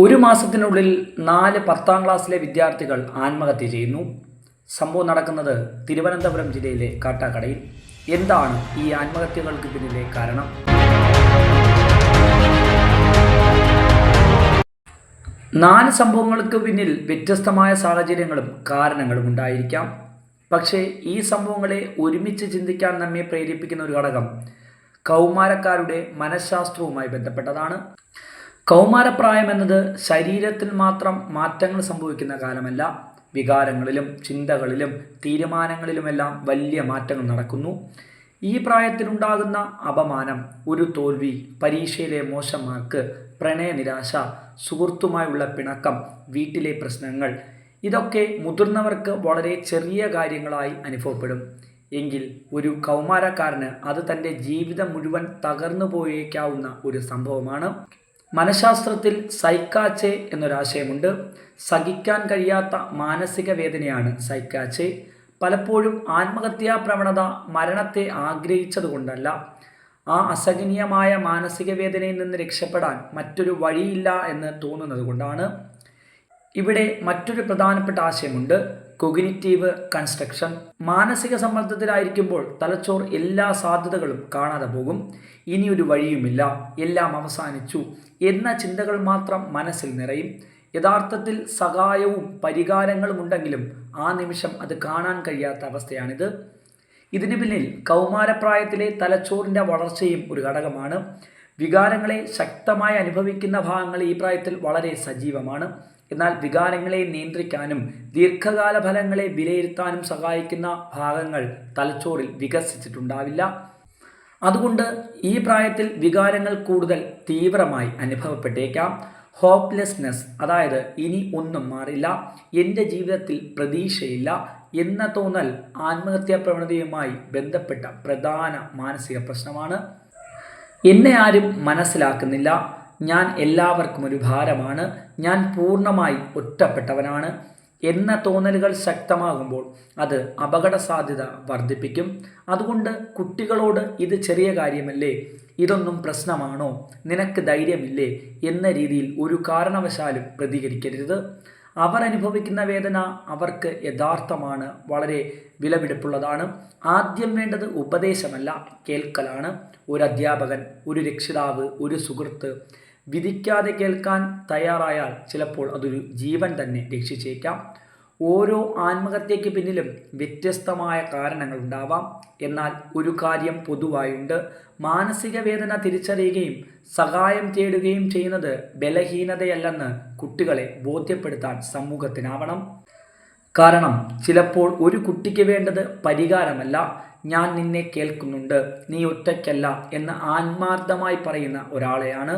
ഒരു മാസത്തിനുള്ളിൽ 4 10ാം ക്ലാസ്സിലെ വിദ്യാർത്ഥികൾ ആത്മഹത്യ ചെയ്യുന്നു. സംഭവം നടക്കുന്നത് തിരുവനന്തപുരം ജില്ലയിലെ കാട്ടാക്കടയിൽ. എന്താണ് ഈ ആത്മഹത്യകൾക്ക് പിന്നിലെ കാരണം? 4 സംഭവങ്ങൾക്ക് പിന്നിൽ വ്യത്യസ്തമായ സാഹചര്യങ്ങളും കാരണങ്ങളും ഉണ്ടായിരിക്കാം. പക്ഷേ ഈ സംഭവങ്ങളെ ഒരുമിച്ച് ചിന്തിക്കാൻ നമ്മെ പ്രേരിപ്പിക്കുന്ന ഒരു ഘടകം കൗമാരക്കാരുടെ മനഃശാസ്ത്രവുമായി ബന്ധപ്പെട്ടതാണ്. കൗമാരപ്രായം എന്നത് ശരീരത്തിൽ മാത്രം മാറ്റങ്ങൾ സംഭവിക്കുന്ന കാലമല്ല, വികാരങ്ങളിലും ചിന്തകളിലും തീരുമാനങ്ങളിലുമെല്ലാം വലിയ മാറ്റങ്ങൾ നടക്കുന്നു. ഈ പ്രായത്തിലുണ്ടാകുന്ന അപമാനം, ഒരു തോൽവി, പരീക്ഷയിലെ മോശം മാർക്ക്, പ്രണയനിരാശ, സുഹൃത്തുമായുള്ള പിണക്കം, വീട്ടിലെ പ്രശ്നങ്ങൾ, ഇതൊക്കെ മുതിർന്നവർക്ക് വളരെ ചെറിയ കാര്യങ്ങളായി അനുഭവപ്പെടും. എങ്കിൽ ഒരു കൗമാരക്കാരന് അത് തൻ്റെ ജീവിതം മുഴുവൻ തകർന്നു പോയേക്കാവുന്ന ഒരു സംഭവമാണ്. മനഃശാസ്ത്രത്തിൽ സൈക്കാച്ചെ എന്നൊരാശയമുണ്ട്. സഹിക്കാൻ കഴിയാത്ത മാനസിക വേദനയാണ് സൈക്കാച്ചെ. പലപ്പോഴും ആത്മഹത്യാ പ്രവണത മരണത്തെ ആഗ്രഹിച്ചതുകൊണ്ടല്ല, ആ അസഹനീയമായ മാനസിക വേദനയിൽ നിന്ന് രക്ഷപ്പെടാൻ മറ്റൊരു വഴിയില്ല എന്ന് തോന്നുന്നത് കൊണ്ടാണ്. ഇവിടെ മറ്റൊരു പ്രധാനപ്പെട്ട ആശയമുണ്ട്, കൊഗ്നിറ്റീവ് കൺസ്ട്രക്ഷൻ. മാനസിക സമ്മർദ്ദത്തിലായിരിക്കുമ്പോൾ തലച്ചോർ എല്ലാ സാധ്യതകളും കാണാതെ പോകും. ഇനിയൊരു വഴിയുമില്ല, എല്ലാം അവസാനിച്ചു എന്ന ചിന്തകൾ മാത്രം മനസ്സിൽ നിറയും. യഥാർത്ഥത്തിൽ സഹായവും പരിഹാരങ്ങളും ഉണ്ടെങ്കിലും ആ നിമിഷം അത് കാണാൻ കഴിയാത്ത അവസ്ഥയാണിത്. ഇതിന് പിന്നിൽ കൗമാരപ്രായത്തിലെ തലച്ചോറിൻ്റെ വളർച്ചയും ഒരു ഘടകമാണ്. വികാരങ്ങളെ ശക്തമായി അനുഭവിക്കുന്ന ഭാഗങ്ങൾ ഈ പ്രായത്തിൽ വളരെ സജീവമാണ്. എന്നാൽ വികാരങ്ങളെ നിയന്ത്രിക്കാനും ദീർഘകാല ഫലങ്ങളെ വിലയിരുത്താനും സഹായിക്കുന്ന ഭാഗങ്ങൾ തലച്ചോറിൽ വികസിച്ചിട്ടുണ്ടാവില്ല. അതുകൊണ്ട് ഈ പ്രായത്തിൽ വികാരങ്ങൾ കൂടുതൽ തീവ്രമായി അനുഭവപ്പെട്ടേക്കാം. ഹോപ്പ്ലെസ്നെസ്, അതായത് ഇനി ഒന്നും മാറില്ല, എൻ്റെ ജീവിതത്തിൽ പ്രതീക്ഷയില്ല എന്ന തോന്നൽ ആത്മഹത്യാ പ്രവണതയുമായി ബന്ധപ്പെട്ട പ്രധാന മാനസിക പ്രശ്നമാണ്. എന്നെ ആരും മനസ്സിലാക്കുന്നില്ല, ഞാൻ എല്ലാവർക്കും ഒരു ഭാരമാണ്, ഞാൻ പൂർണ്ണമായി ഒറ്റപ്പെട്ടവനാണ് എന്ന തോന്നലുകൾ ശക്തമാകുമ്പോൾ അത് അപകട സാധ്യത വർദ്ധിപ്പിക്കും. അതുകൊണ്ട് കുട്ടികളോട് ഇത് ചെറിയ കാര്യമല്ലേ, ഇതൊന്നും പ്രശ്നമാണോ, നിനക്ക് ധൈര്യമില്ലേ എന്ന രീതിയിൽ ഒരു കാരണവശാലും പ്രതികരിക്കരുത്. അവർ അനുഭവിക്കുന്ന വേദന അവർക്ക് യഥാർത്ഥമാണ്, വളരെ വിലപിടിപ്പുള്ളതാണ്. ആദ്യം വേണ്ടത് ഉപദേശമല്ല, കേൾക്കലാണ്. ഒരു അധ്യാപകൻ, ഒരു രക്ഷിതാവ്, ഒരു സുഹൃത്ത് വിധിക്കാതെ കേൾക്കാൻ തയ്യാറായാൽ ചിലപ്പോൾ അതൊരു ജീവൻ തന്നെ രക്ഷിച്ചേക്കാം. ഓരോ ആത്മഹത്യയ്ക്ക് പിന്നിലും വ്യത്യസ്തമായ കാരണങ്ങൾ ഉണ്ടാവാം. എന്നാൽ ഒരു കാര്യം പൊതുവായുണ്ട്, മാനസിക വേദന തിരിച്ചറിയുകയും സഹായം തേടുകയും ചെയ്യുന്നത് ബലഹീനതയല്ലെന്ന് കുട്ടികളെ ബോധ്യപ്പെടുത്താൻ സമൂഹത്തിനാവണം. കാരണം ചിലപ്പോൾ ഒരു കുട്ടിക്ക് വേണ്ടത് പരിഹാരമല്ല, ഞാൻ നിന്നെ കേൾക്കുന്നുണ്ട്, നീ ഒറ്റയ്ക്കല്ല എന്ന് ആത്മാർത്ഥമായി പറയുന്ന ഒരാളെയാണ്.